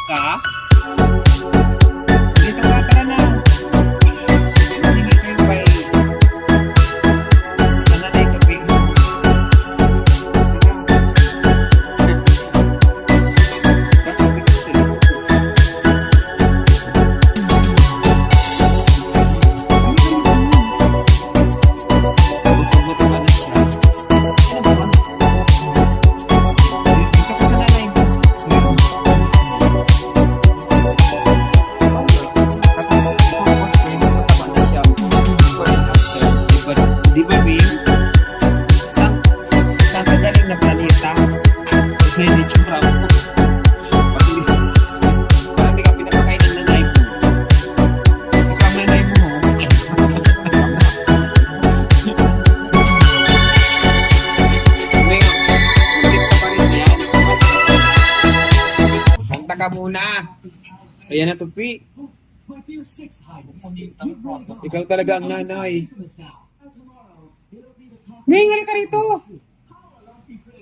ka? Dito ka, tara na. Hindi kayo kay... Sana na ito, Pig. Di ba, Bing? Saan ka galing na planeta? Hindi tsura mo. Parang di ka pinapakain ng nanay mo. Ikaw ang nanay mo, ho? Bing, ulit ka pa rin yan. Kanta ka muna. Ayan na, Tupi. Ikaw talaga ang nanay. Ming, halika rito!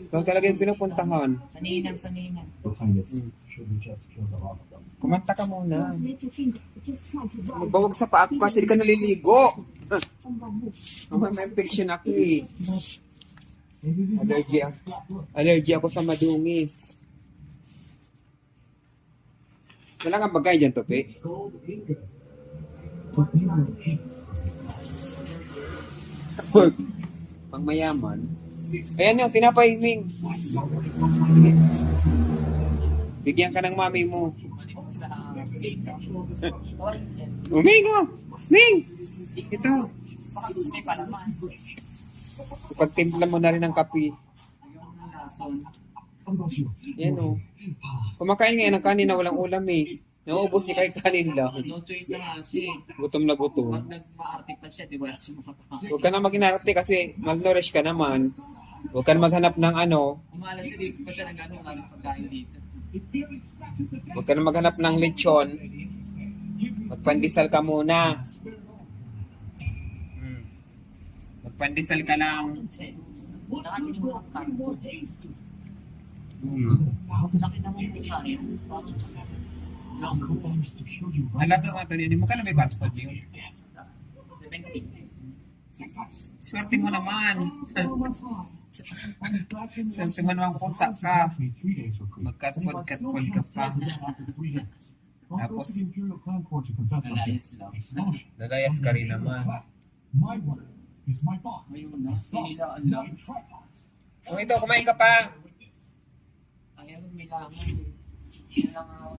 Ikaw talaga yung pinupuntahan. Sa ninang. Kumanta ka muna. Magbawag sa paa ko kasi di ka naliligo. May infection ako eh. Allergy ako sa madungis. Wala kang bagay dyan, Tope. Pang mayaman. Ayan yung tinapay, Ming. Bigyan ka ng mami mo. Sa Jake. Ming, oh! Ming! Ito. Baka gusto may palaman. Ipagtimpla mo na rin ng kape. Yung lason. Yan oh. Kumakain ngayon ng kanin na walang ulam eh. Nauubos niya kahit kanin lang. No choice na nga siya. Gutom na gutom. Pag nag-maarte pa siya, di ba? Sa mga pakain. Huwag ka na mag-inarte kasi malnourished ka naman. Huwag ka na maghanap ng ano. Umalas siya dito pa siya ng ng pagkain dito. Huwag ka na maghanap ng lechon. Magpandesal ka muna. Magpandesal ka lang. Nakakinin mo ang carbo. Laki naman yung sayang. Halaga ka ito. Hindi mo ka na may passport yun. Swerte mo naman. Swerte mo naman kung saan ka. Magkatpod-katpod ka pa. Tapos, Nalayas lang. lalayas ka rin naman. Ngayon na, hindi na alam. Kung ito, kumain ka pa. Ayaw milangan. Kailangan ako